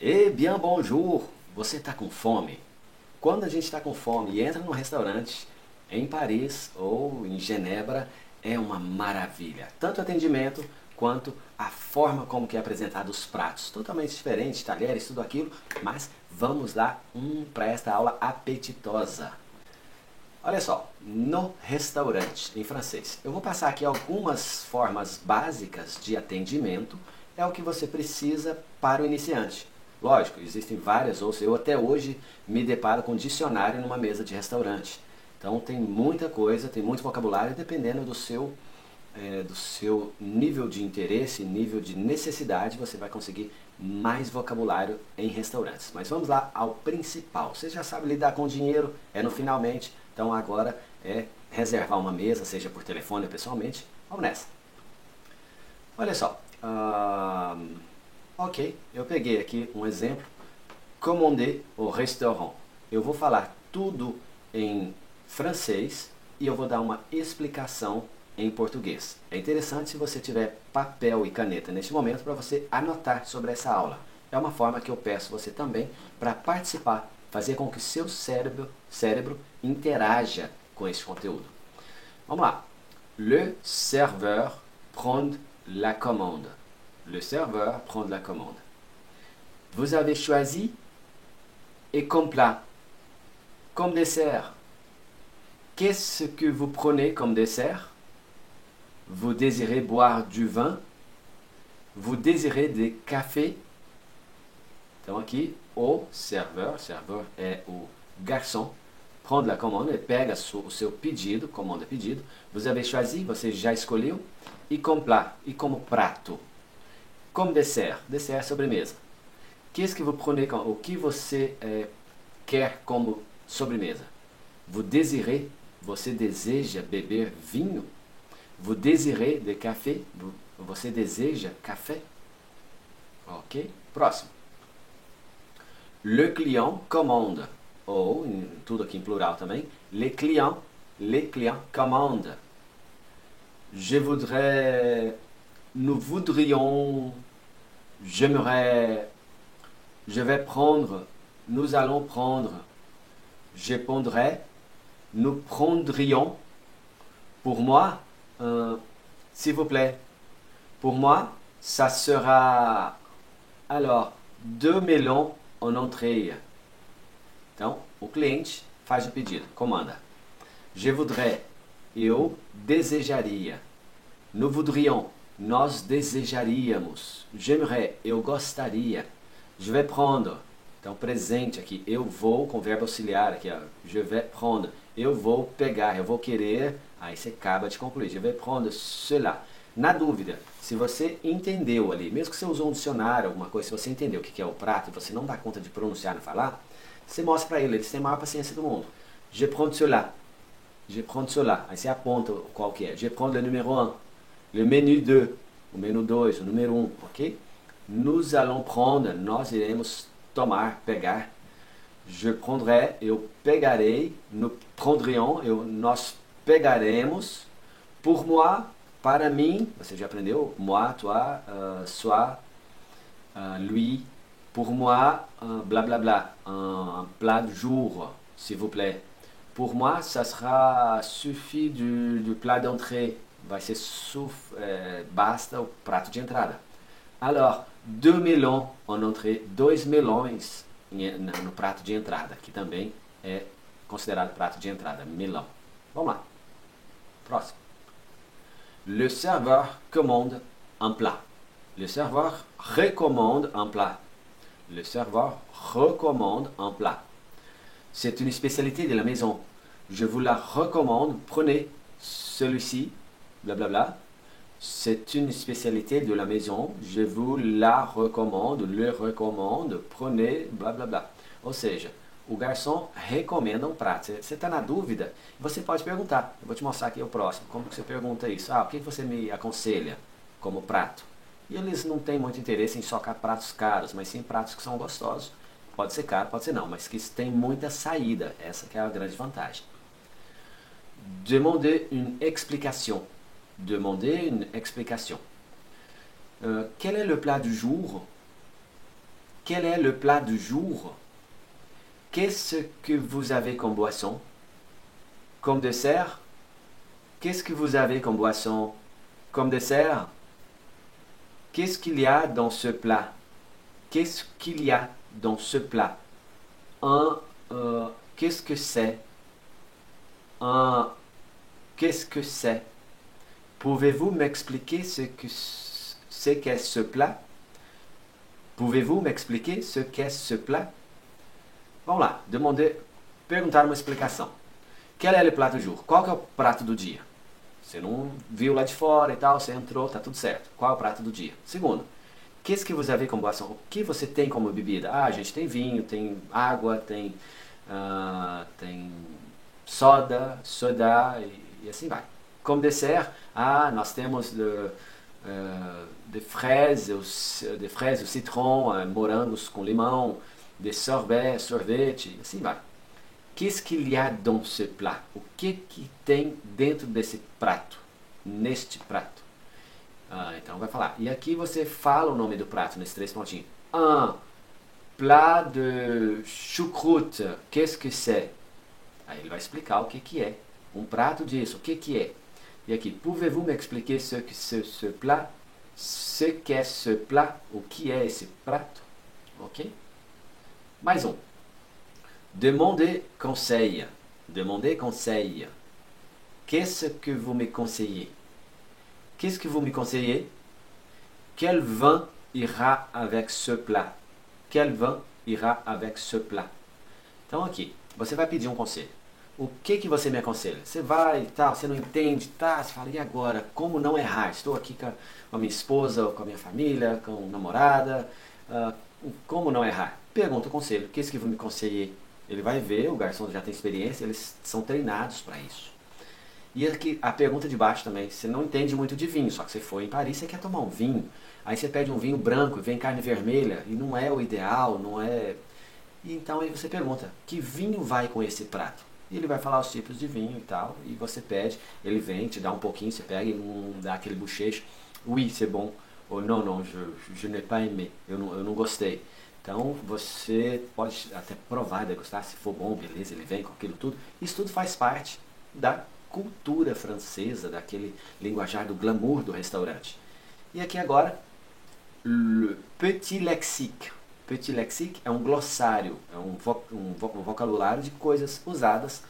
Eh bien, bonjour! Você está com fome? Quando a gente está com fome e entra num restaurante em Paris ou em Genebra, é uma maravilha. Tanto o atendimento quanto a forma como que é apresentado os pratos. Totalmente diferente, talheres, tudo aquilo, mas vamos lá para esta aula apetitosa. Olha só, no restaurante, em francês. Eu vou passar aqui algumas formas básicas de atendimento. É o que você precisa para o iniciante. Lógico, existem várias, ou eu até hoje me deparo com dicionário numa mesa de restaurante. Então tem muita coisa, tem muito vocabulário, dependendo do seu nível de interesse, nível de necessidade, você vai conseguir mais vocabulário em restaurantes. Mas vamos lá ao principal. Você já sabe lidar com dinheiro, é no finalmente, então agora é reservar uma mesa, seja por telefone ou pessoalmente. Vamos nessa. Olha só, ok, eu peguei aqui um exemplo. Commander au restaurant. Eu vou falar tudo em francês e eu vou dar uma explicação em português. É interessante se você tiver papel e caneta neste momento para você anotar sobre essa aula. É uma forma que eu peço você também para participar, fazer com que seu cérebro interaja com esse conteúdo. Vamos lá. Le serveur prend la commande. Le serveur prend la commande. Vous avez choisi et comme plat, comme dessert. Qu'est-ce que vous prenez comme dessert? Vous désirez boire du vin? Vous désirez des cafés? Então aqui, o serveur é o garçom, prend la commande, ele pega o seu pedido, comanda pedido. Vous avez choisi, você já escolheu. E comme plat, e como prato. Comme dessert, dessert sobremesa. Qu'est-ce que vous prenez, o que você quer como sobremesa? Vous désirez, você deseja beber vinho? Vous désirez de café? Você deseja café? Ok? Próximo. Le client commande. Ou, tudo aqui em plural também, les clients commandent. Je voudrais, nous voudrions, j'aimerais, je vais prendre, nous allons prendre, je prendrai, nous prendrions. Pour moi, s'il vous plaît, pour moi, ça sera, alors, 2 melons en entrée. Então, o cliente faz o pedido, comanda. Je voudrais, eu desejaria. Nous voudrions, nós desejaríamos. J'aimerais, eu gostaria. Je vais prendre, então presente aqui, eu vou, com verbo auxiliar aqui, ó, je vais prendre, eu vou pegar, eu vou querer, aí você acaba de concluir, je vais prendre cela. Na dúvida, se você entendeu ali, mesmo que você usou um dicionário, alguma coisa, se você entendeu o que é o prato e você não dá conta de pronunciar e falar, você mostra para ele, eles têm a maior paciência do mundo. Je prends cela. Je prends cela. Aí você aponta qual que é. Je prends le numéro 1. Le menu 2. O menu 2, o número 1, ok? Nous allons prendre, nós iremos tomar, pegar. Je prendrai, eu pegarei. Nous prendrions, nós pegaremos. Pour moi, para mim, você já aprendeu? Moi, toi, soi, lui. Pour moi, blablabla, un plat du jour, s'il vous plaît. Pour moi, ça sera suffit du plat d'entrée. Vai ser basta o prato de entrada. Alors, 2 melons en entrée, 2 melões no prato de entrada, que também é considerado prato de entrada, melão. Vamos lá. Próximo. Le serveur commande un plat. Le serveur recommande un plat. Le serveur recommande un plat. C'est une spécialité de la maison. Je vous la recommande. Prenez celui-ci. Blablabla. C'est une spécialité de la maison. Je vous la recommande. Le recommande. Prenez. Blablabla. Ou seja, o garçom recomenda um prato. Você está na dúvida? Você pode perguntar. Eu vou te mostrar aqui o próximo. Como que você pergunta isso? O que você me aconselha como prato? E eles não têm muito interesse em socar pratos caros, mas sim pratos que são gostosos. Pode ser caro, pode ser não, mas que tem muita saída. Essa que é a grande vantagem. Demander une explication. Demander une explication. Quel est le plat du jour? Quel est le plat du jour? Qu'est-ce que vous avez comme boisson? Comme dessert? Qu'est-ce que vous avez comme boisson? Comme dessert? Qu'est-ce qu'il y a dans ce plat? Qu'est-ce qu'il y a dans ce plat? Qu'est-ce que c'est? Qu'est-ce que c'est? Pouvez-vous m'expliquer ce que c'est qu'est ce plat? Pouvez-vous m'expliquer ce qu'est ce plat? Vamos lá, perguntar uma explicação. Qual é o prato do jour? Qual que é o prato do dia? Você não viu lá de fora e tal, você entrou, tá tudo certo. Qual é o prato do dia? Segundo, qu'est-ce que vous avez comme boisson? O que você tem como bebida? Ah, a gente tem vinho, tem água, tem soda e assim vai. Como dessert, nós temos de fraises, o citron, morangos com limão, de sorvete, assim vai. Qu'est-ce qu'il y a dans ce plat? O que tem dentro desse prato? Neste prato. Então vai falar. E aqui você fala o nome do prato, nesses 3 pontinhos. Un plat de choucroute. Qu'est-ce que c'est? Aí ele vai explicar o que é. Um prato disso, o que é? E aqui, pouvez-vous m'expliquer ce plat? Ce qu'est ce plat? O que é esse prato? Ok? Mais um. Demandez conseil. Demandez conseil. Qu'est-ce que vous me conseillez? Qu'est-ce que vous me conseillez? Quel vin ira avec ce plat? Quel vin ira avec ce plat? Então aqui, você vai pedir um conselho. O que você me aconselha? Você vai e tal, você não entende, tá? Você fala, e agora? Como não errar? Estou aqui com a minha esposa, com a minha família, com a namorada. Como não errar? Pergunta o conselho. Qu'est-ce que vous me conseillez? Ele vai ver, o garçom já tem experiência, eles são treinados para isso. E aqui a pergunta de baixo também, você não entende muito de vinho, só que você foi em Paris, você quer tomar um vinho, aí você pede um vinho branco e vem carne vermelha, e não é o ideal, não é... E então aí você pergunta, que vinho vai com esse prato? E ele vai falar os tipos de vinho e tal, e você pede, ele vem, te dá um pouquinho, você pega e dá aquele bochecho, oui, c'est bon, ou non, je n'ai pas aimé, eu não gostei. Então você pode até provar, degustar, se for bom, beleza, ele vem com aquilo tudo. Isso tudo faz parte da cultura francesa, daquele linguajar do glamour do restaurante. E aqui agora, le petit lexique. Petit lexique é um glossário, é um vocabulário de coisas usadas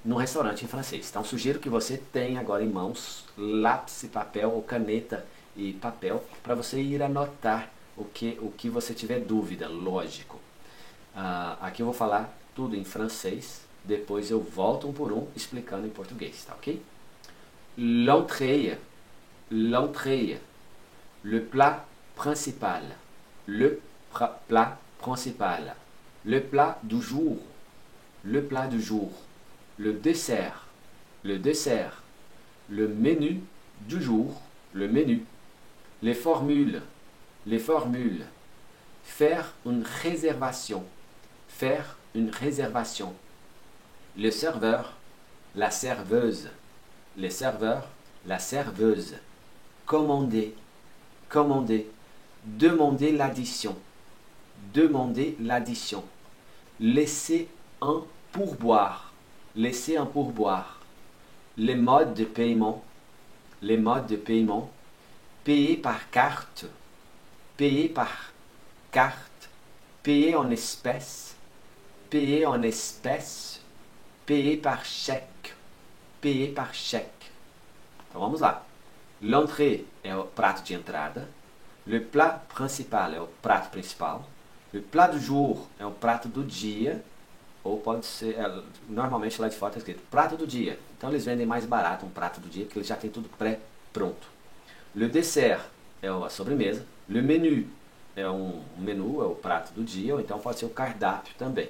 no restaurante em francês. Então sugiro que você tenha agora em mãos lápis e papel, ou caneta e papel, para você ir anotar o que você tiver dúvida, lógico. Aqui eu vou falar tudo em francês, depois eu volto um por um explicando em português, tá ok? L'entrée, le plat principal, le plat principal, le plat du jour, le dessert, le menu du jour, le menu, les formules, faire une réservation, le serveur, la serveuse, la serveuse, commander, demander l'addition, laisser un pourboire, les modes de paiement, payer par carte, payer en espèces, payer par chèque, Então vamos lá. L'entrée é o prato de entrada, le plat principal é o prato principal, le plat du jour é o prato do dia, ou pode ser, normalmente lá de fora está escrito prato do dia. Então eles vendem mais barato um prato do dia, porque eles já tem tudo pré-pronto. Le dessert é a sobremesa, le menu é um menu, é o prato do dia, ou então pode ser o cardápio também.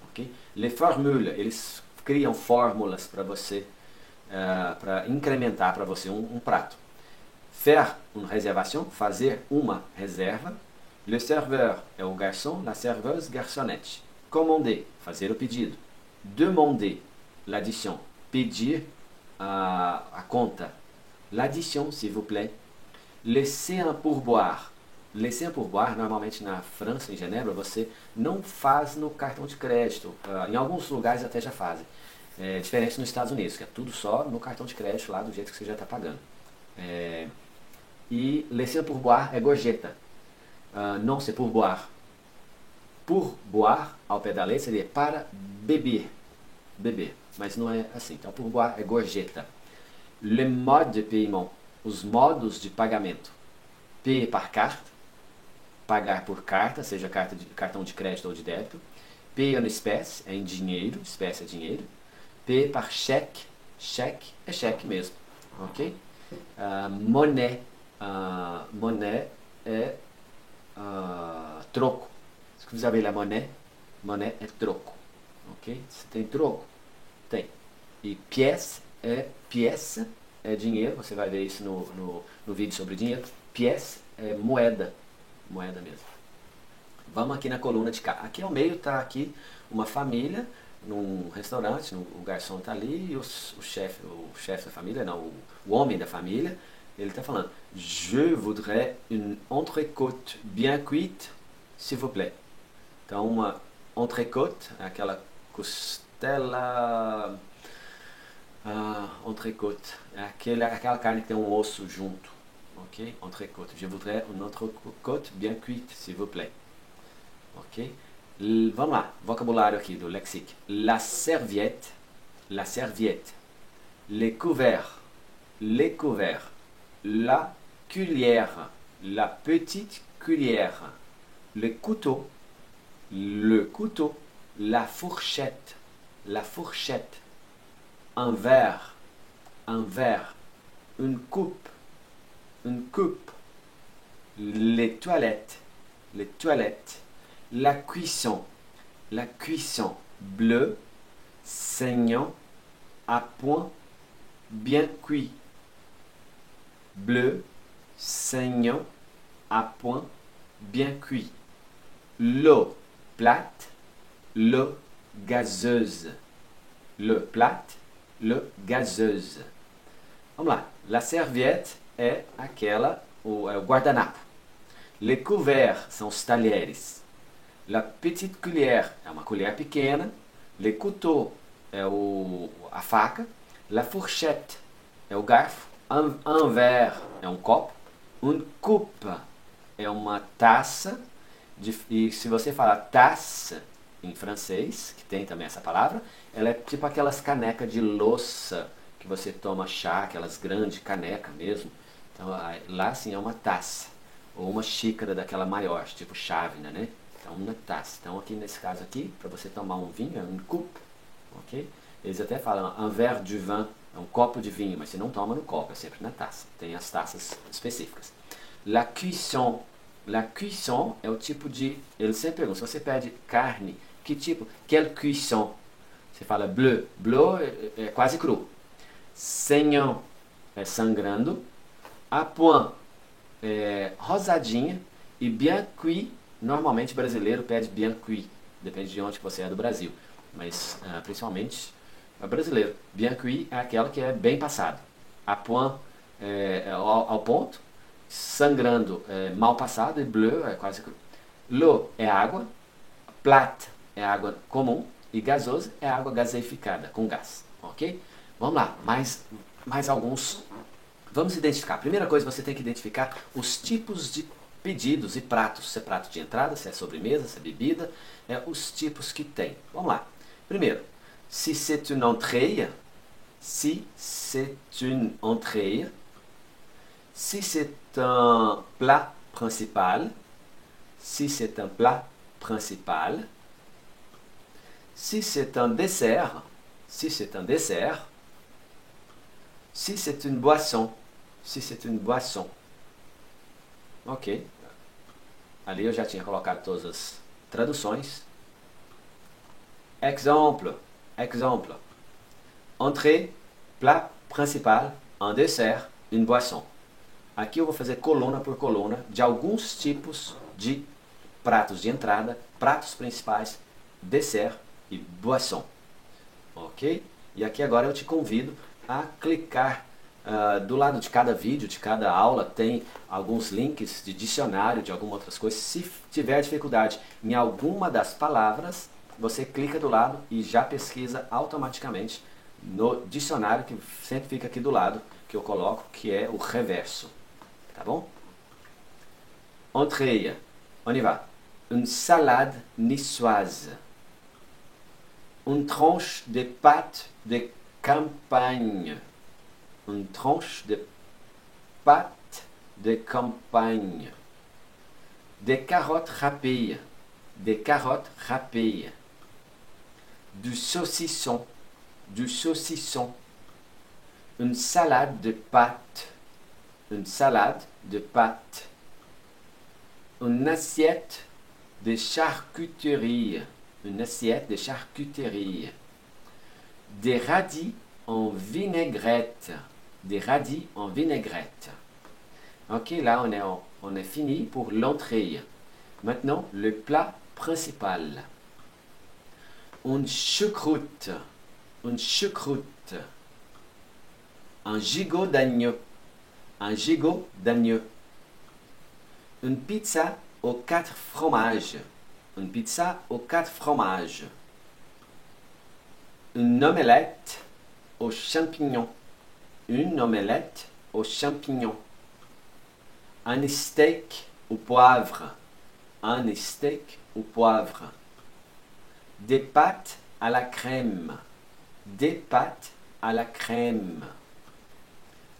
Okay? Les formules, eles criam fórmulas para você, para incrementar para você um prato. Faire une réservation, fazer uma reserva. Le serveur é o garçom, la serveuse, garçonnette. Commander, fazer o pedido. Demander, l'addition, pedir a conta. L'addition, s'il vous plaît. Laisser un pourboire, Laissez pour boire, normalmente na França, em Genebra, você não faz no cartão de crédito. Em alguns lugares até já fazem. É diferente nos Estados Unidos, que é tudo só no cartão de crédito lá do jeito que você já está pagando. E laissez pour boire é gorjeta. Não c'est pour boire. Pour boire, ao pé da letra, seria para beber. Beber. Mas não é assim. Então, pour boire é gorjeta. Le mode de paiement. Os modos de pagamento. Payer par carte. Pagar por carta, seja cartão de crédito ou de débito. Payer en espèce, é em dinheiro. Espécie é dinheiro. Payer par chèque. Cheque é cheque mesmo. Ok? Monnaie. Monnaie é troco. Se vous avez la monnaie, monnaie é troco. Ok? Você tem troco? Tem. E pièce é dinheiro. Você vai ver isso no vídeo sobre dinheiro. Pièce é moeda. Moeda mesmo. Vamos aqui na coluna de cá. Aqui ao meio está aqui uma família num restaurante, o garçom está ali e o chefe da família, não, o homem da família, ele está falando: Je voudrais une entrecôte bien cuite, s'il vous plaît. Então, uma entrecôte, aquela costela, entrecôte, aquela carne que tem um osso junto. Ok? Entrecôte. Je voudrais une entrecôte bien cuite, s'il vous plaît. Ok? Vamos lá, vocabulário aqui do lexique. La serviette, les couverts, la cuillère, la petite cuillère, le couteau, la fourchette, un verre, une coupe, les toilettes, la cuisson, bleu, saignant, à point, bien cuit. Bleu, saignant, à point, bien cuit. L'eau plate, l'eau gazeuse. L'eau plate, l'eau gazeuse. Vamos lá. La serviette é aquela, o guardanapo. Les couverts são os talheres. La petite cuillère é uma colher pequena. Le couteau é a faca. La fourchette é o garfo. Un verre é um copo. Une coupe é uma taça. E se você falar taça em francês, que tem também essa palavra, ela é tipo aquelas canecas de louça que você toma chá, aquelas grandes canecas mesmo. Então lá sim é uma taça. Ou uma xícara daquela maior, tipo chávena, né? Então uma taça. Então aqui nesse caso aqui, para você tomar um vinho, é une coupe. Ok? Eles até falam un verre du vin, é um copo de vinho, mas você não toma no copo, é sempre na taça. Tem as taças específicas. La cuisson. La cuisson é o tipo de... Eles sempre perguntam, se você pede carne, que tipo? Quelle cuisson? Você fala bleu. Bleu é quase cru. Saignant é sangrando. À point é rosadinha. E bien cuit, normalmente brasileiro pede bien cuit. Depende de onde que você é do Brasil. Mas principalmente brasileiro. Bien cuit é aquela que é bem passada. À point ao ponto. Sangrando é mal passado. E bleu é quase cru. L'eau é água. Plate é água comum. E gasosa é água gaseificada, com gás. Ok? Vamos lá, mais alguns. Vamos identificar. Primeira coisa, você tem que identificar os tipos de pedidos e pratos. Se é prato de entrada, se é sobremesa, se é bebida. Os tipos que tem. Vamos lá. Primeiro, si c'est une entrée. Si c'est une entrée. Si c'est un plat principal. Si c'est un plat principal. Si c'est un dessert. Si c'est un dessert. Si c'est une boisson. Si c'est une boisson. Ok. Ali eu já tinha colocado todas as traduções. Exemple. Entrée, plat principal, un dessert, une boisson. Aqui eu vou fazer coluna por coluna de alguns tipos de pratos de entrada, pratos principais, dessert e boisson. Ok? E aqui agora eu te convido a clicar do lado de cada vídeo, de cada aula, tem alguns links de dicionário, de algumas outras coisas. Se tiver dificuldade em alguma das palavras, você clica do lado e já pesquisa automaticamente no dicionário, que sempre fica aqui do lado, que eu coloco, que é o reverso. Tá bom? Entrée. On y va. Une salade niçoise. Une tranche de pâte de campagne. Une tranche de pâte de campagne. Des carottes râpées. Des carottes râpées. Du saucisson. Du saucisson. Une salade de pâtes. Une salade de pâtes. Une assiette de charcuterie. Une assiette de charcuterie. Des radis en vinaigrette. Des radis en vinaigrette. Ok, là on est fini pour l'entrée. Maintenant, le plat principal. Une choucroute. Une choucroute. Un gigot d'agneau. Un gigot d'agneau. Une pizza aux 4 fromages. Une pizza aux 4 fromages. Une omelette aux champignons. Une omelette aux champignons. Un steak au poivre. Un steak au poivre. Des pâtes à la crème. Des pâtes à la crème.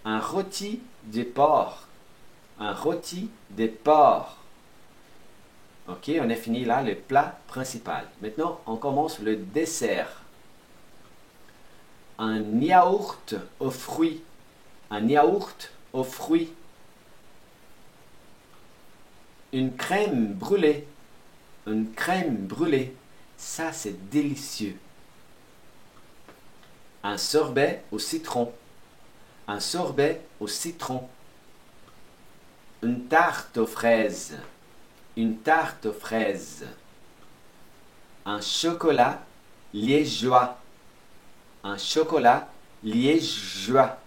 Un rôti de porc. Un rôti de porc. Ok, on a fini là le plat principal. Maintenant, on commence le dessert. Un yaourt aux fruits. Un yaourt aux fruits. Une crème brûlée. Une crème brûlée. Ça, c'est délicieux. Un sorbet au citron. Un sorbet au citron. Une tarte aux fraises. Une tarte aux fraises. Un chocolat liégeois. Un chocolat liégeois.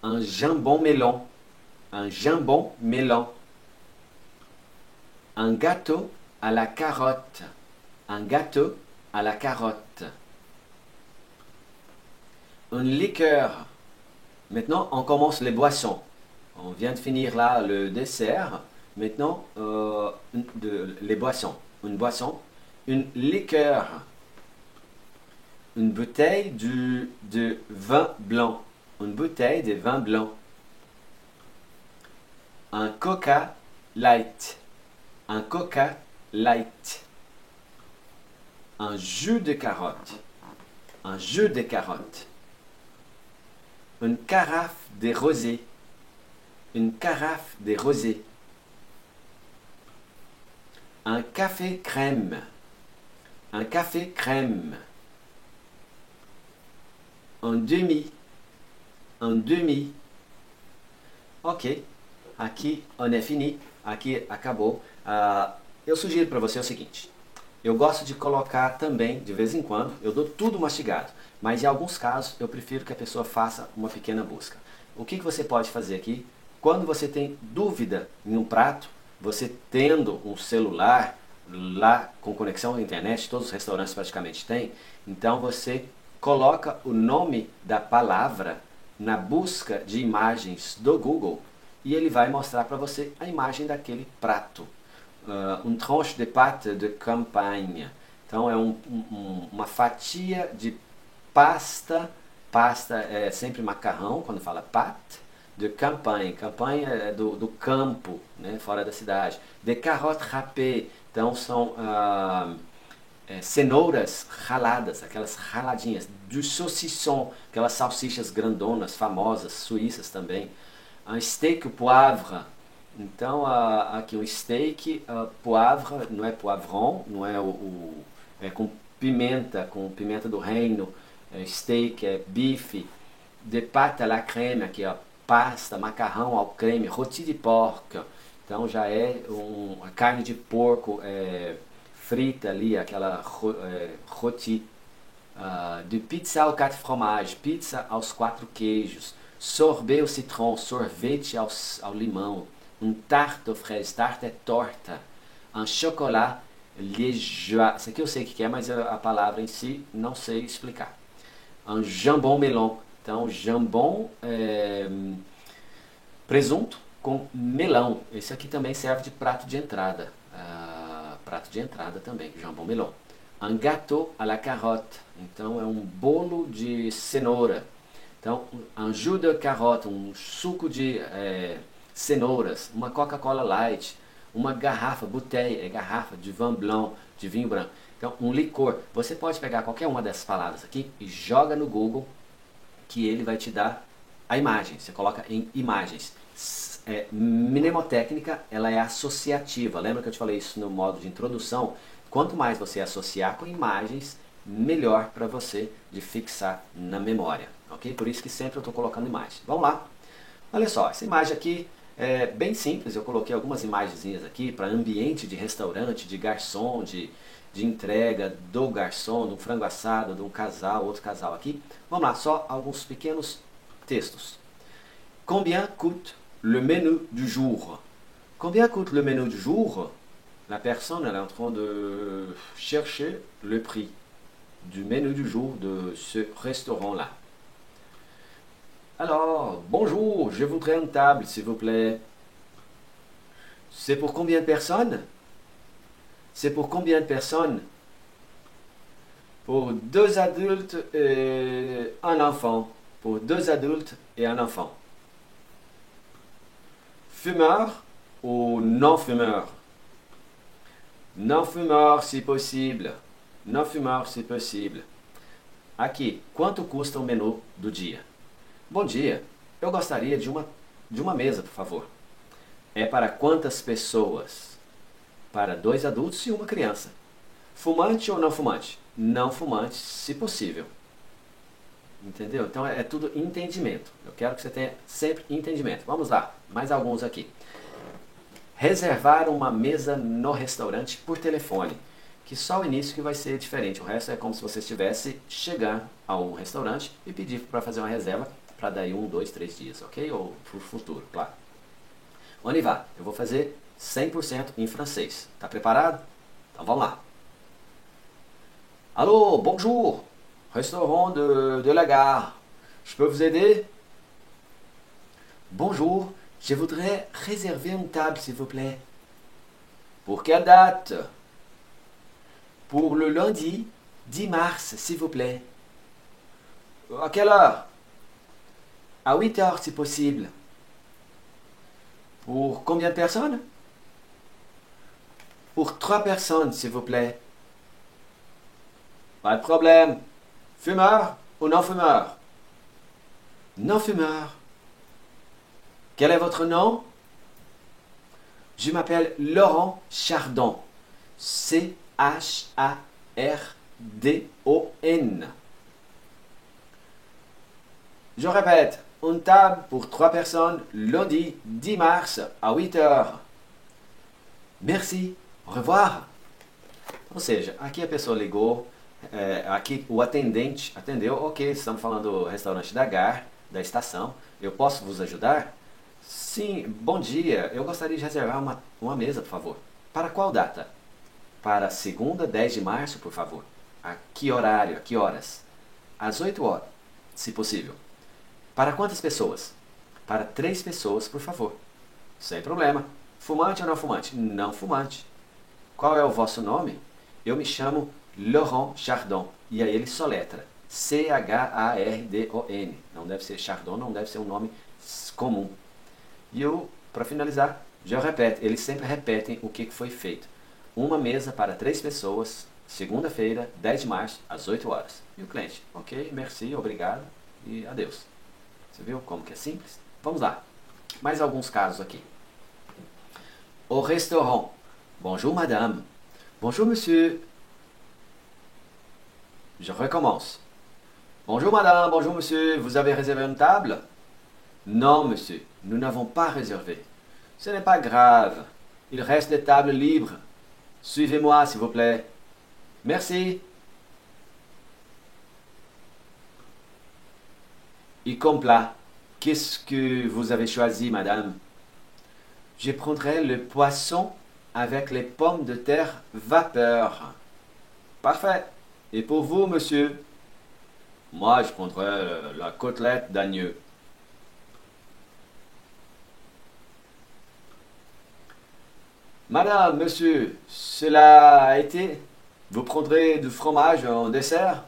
Un jambon melon. Un jambon melon. Un gâteau à la carotte. Un gâteau à la carotte. Une liqueur. Maintenant, on commence les boissons. On vient de finir là le dessert. Maintenant, les boissons. Une boisson. Une liqueur. Une bouteille de vin blanc. Une bouteille de vin blanc. Un coca light. Un coca light. Un jus de carotte. Un jus de carotte. Une carafe de rosé. Une carafe de rosé. Un café crème. Un café crème. Un demi. Un demi. Ok. Aqui on é fini. Aqui acabou. Eu sugiro para você o seguinte. Eu gosto de colocar também, de vez em quando, eu dou tudo mastigado. Mas em alguns casos eu prefiro que a pessoa faça uma pequena busca. O que você pode fazer aqui? Quando você tem dúvida em um prato, você tendo um celular lá com conexão à internet, todos os restaurantes praticamente têm, então você coloca o nome da palavra na busca de imagens do Google e ele vai mostrar para você a imagem daquele prato. Um tranche de pâte de campagne. Então é uma fatia de pasta. Pasta é sempre macarrão, quando fala pâte. De campagne. Campagne é do campo, né, fora da cidade. De carottes râpées. Então são cenouras raladas, aquelas raladinhas. Du saucisson, aquelas salsichas grandonas, famosas, suíças também. Un steak au poivre. Então, aqui um steak, poivre, não é poivron, não é é com pimenta do reino, steak, bife, de pâte à la crème, aqui ó, pasta, macarrão ao creme, rôti de porco, então já é a carne de porco frita ali, aquela rôti. de pizza ao 4 fromages, pizza aos 4 queijos, sorbet au citron, sorvete ao limão, tarte aux fraises, tarte é torta, un chocolat liégeois, isso aqui eu sei o que é, mas a palavra em si não sei explicar. Un jambon melon, então jambon é presunto com melão, esse aqui também serve de prato de entrada, também, jambon melon. Un gâteau à la carotte, então é um bolo de cenoura. Então, un jus de carotte, um suco de cenouras, uma Coca-Cola Light, uma garrafa, bouteille, é garrafa de vin blanc, de vinho branco. Então, um licor. Você pode pegar qualquer uma dessas palavras aqui e joga no Google que ele vai te dar a imagem. Você coloca em imagens. Mnemotécnica, ela é associativa. Lembra que eu te falei isso no modo de introdução? Quanto mais você associar com imagens, melhor para você de fixar na memória. Ok? Por isso que sempre eu estou colocando imagem. Vamos lá. Olha só, essa imagem aqui é bem simples. Eu coloquei algumas imagenzinhas aqui para ambiente de restaurante, de garçom, de entrega do garçom, de um frango assado, de um casal, outro casal aqui. Vamos lá, só alguns pequenos textos. Combien coûte le menu du jour? Combien coûte le menu du jour? La personne elle est en train de chercher le prix du menu du jour de ce restaurant-là. Alors, bonjour, je voudrais une table, s'il vous plaît. C'est pour combien de personnes? C'est pour combien de personnes? Pour 2 adultes et un enfant. Pour 2 adultes et un enfant. Fumeur ou non-fumeur? Non-fumeur, si possible. Non-fumeur, si possible. Aqui, quanto custa o menu do dia? Bom dia, eu gostaria de uma mesa, por favor. É para quantas pessoas? Para 2 adultos e uma criança. Fumante ou não fumante? Não fumante, se possível. Entendeu? Então é tudo entendimento. Eu quero que você tenha sempre entendimento. Vamos lá, mais alguns aqui. Reservar uma mesa no restaurante por telefone. Que só o início que vai ser diferente. O resto é como se você estivesse chegando a um restaurante e pedir para fazer uma reserva para daí 1, 2, 3 dias, ok? Ou para o futuro, claro. On y va. Eu vou fazer 100% em francês. Tá preparado? Então vamos lá. Allô, bonjour. Restaurant de la gare. Je peux vous aider? Bonjour, je voudrais réserver une table, s'il vous plaît. Pour quelle date? Pour le lundi 10 mars, s'il vous plaît. À quelle heure? À 8 heures, si possible. Pour combien de personnes? Pour 3 personnes, s'il vous plaît. Pas de problème. Fumeur ou non-fumeur? Non-fumeur. Quel est votre nom? Je m'appelle Laurent Chardon. C-H-A-R-D-O-N. Je répète, une table pour 3 personnes, lundi 10 mars à 8 heures. Merci, au revoir. Ou seja, aqui a pessoa ligou, aqui o atendente atendeu, ok, estamos falando do restaurante da Gare, da estação, eu posso vos ajudar? Sim, bom dia, eu gostaria de reservar uma mesa, por favor. Para qual data? Para segunda, 10 de março, por favor. A que horário, a que horas? Às 8 horas, se possível. Para quantas pessoas? Para 3 pessoas, por favor. Sem problema. Fumante ou não fumante? Não fumante. Qual é o vosso nome? Eu me chamo Laurent Chardon. E aí ele soletra. C-H-A-R-D-O-N. Não deve ser Chardon, não deve ser um nome comum. E eu, para finalizar, já repete. Eles sempre repetem o que foi feito. Uma mesa para 3 pessoas, segunda-feira, 10 de março, às 8 horas. E o cliente, ok, merci, obrigado e adeus. Você viu como que é simples? Vamos lá. Mais alguns casos aqui. Au restaurant. Bonjour madame. Bonjour monsieur. Je recommence. Bonjour madame, bonjour monsieur. Vous avez réservé une table? Non monsieur, nous n'avons pas réservé. Ce n'est pas grave. Il reste des tables libres. Suivez-moi s'il vous plaît. Merci. Et comme plat, qu'est-ce que vous avez choisi, madame? Je prendrai le poisson avec les pommes de terre vapeur. Parfait. Et pour vous, monsieur? Moi, je prendrai la côtelette d'agneau. Madame, monsieur, cela a été? Vous prendrez du fromage en dessert?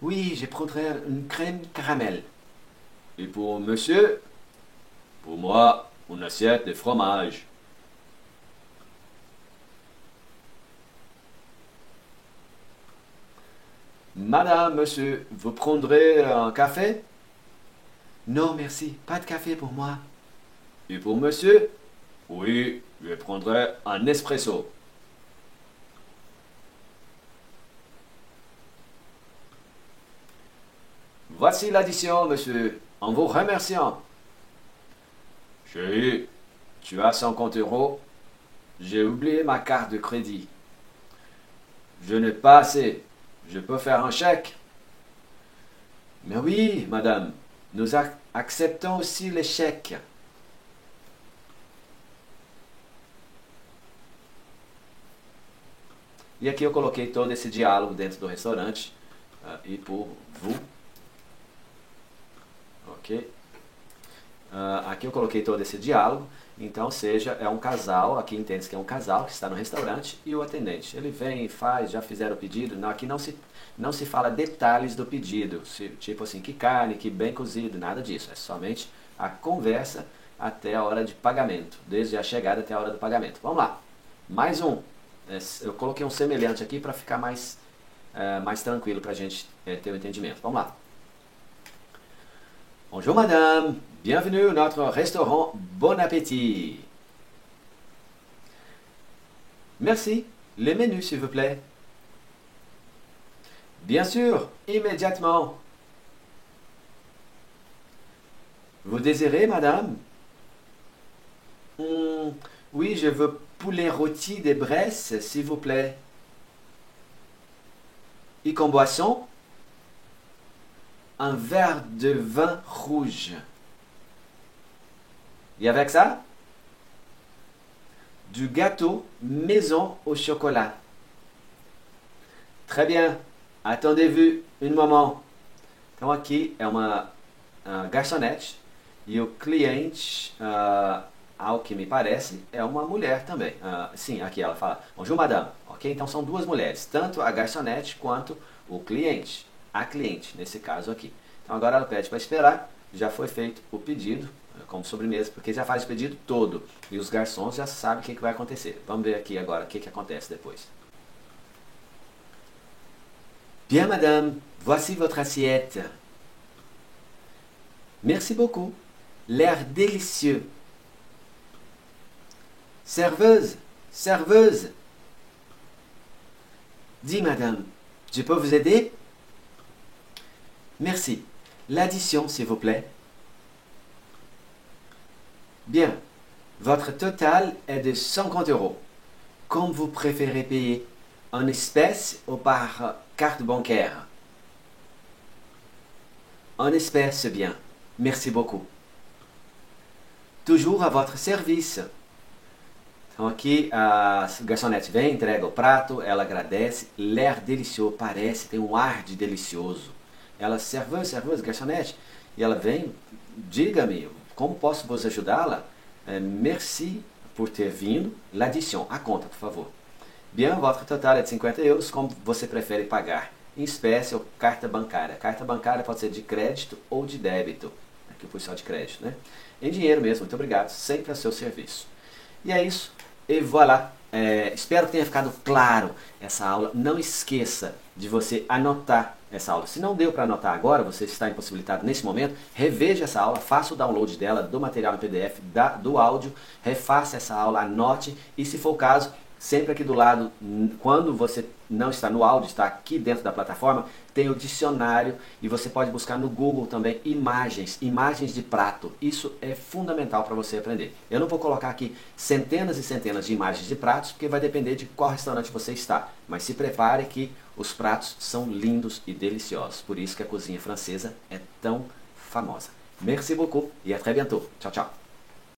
Oui, je prendrai une crème caramel. Et pour monsieur? Pour moi, une assiette de fromage. Madame, monsieur, vous prendrez un café? Non, merci, pas de café pour moi. Et pour monsieur? Oui, je prendrai un espresso. Voici l'addition, monsieur, en vous remerciant. Chérie, tu as 50 euros. J'ai oublié ma carte de crédit. Je n'ai pas assez. Je peux faire un chèque? Mais oui, madame, nous acceptons aussi les chèques. E aqui eu coloquei todo esse diálogo dentro do restaurante e por vous. Ok? Aqui eu coloquei todo esse diálogo. Então, seja, é um casal, aqui entende-se que é um casal que está no restaurante e o atendente. Ele vem, faz, já fizeram o pedido. Não, aqui não se fala detalhes do pedido, tipo assim, que carne, que bem cozido, nada disso. É somente a conversa até a hora de pagamento, desde a chegada até a hora do pagamento. Vamos lá, mais um. Eu coloquei um semelhante aqui para ficar mais tranquilo para a gente ter o entendimento. Vamos lá. Bonjour madame, bienvenue à notre restaurant, bon appétit. Merci, les menus s'il vous plaît. Bien sûr, immédiatement. Vous désirez madame? Oui, je veux poulet rôti des Bresses, s'il vous plaît. Et comme boisson? Un verre de vin rouge. Et avec ça? Du gâteau maison au chocolat. Très bien. Attendez-vous un moment. Então aqui é uma garçonete e o cliente, ao que me parece, é uma mulher também. Sim, aqui ela fala, bonjour madame. Ok? Então são duas mulheres, tanto a garçonete quanto o cliente. A cliente, nesse caso aqui. Então agora ela pede para esperar, já foi feito o pedido, como sobremesa, porque já faz o pedido todo. E os garçons já sabem o que vai acontecer. Vamos ver aqui agora o que acontece depois. Bien madame, voici votre assiette. Merci beaucoup, l'air délicieux. Serveuse, serveuse. Dis madame, je peux vous aider? Merci. L'addition, s'il vous plaît. Bien. Votre total est de 50 euros. Comme vous préférez payer, en espèces ou par carte bancaire? En espèces, c'est bien. Merci beaucoup. Toujours à votre service. Então aqui a garçonete vem, entrega o prato, ela agradece, l'air délicieux, parece, tem um ar de delicioso. Ela, serveuse, garçonete, e ela vem, diga-me, como posso vos ajudá-la? Merci por ter vindo, l'addition, a conta, por favor. Bien, votre total é de 50 euros, como você prefere pagar? Em espécie ou carta bancária. Carta bancária pode ser de crédito ou de débito. Aqui eu pus só de crédito, né? Em dinheiro mesmo, muito obrigado, sempre a seu serviço. E é isso, e voilà. Espero que tenha ficado claro essa aula. Não esqueça de você anotar essa aula. Se não deu para anotar agora, você está impossibilitado nesse momento, reveja essa aula, faça o download dela, do material em PDF, do áudio, refaça essa aula, anote e, se for o caso, sempre aqui do lado, quando você não está no áudio, está aqui dentro da plataforma, tem o dicionário e você pode buscar no Google também imagens de prato. Isso é fundamental para você aprender. Eu não vou colocar aqui centenas e centenas de imagens de pratos, porque vai depender de qual restaurante você está. Mas se prepare que os pratos são lindos e deliciosos. Por isso que a cozinha francesa é tão famosa. Merci beaucoup e à très bientôt. Tchau, tchau.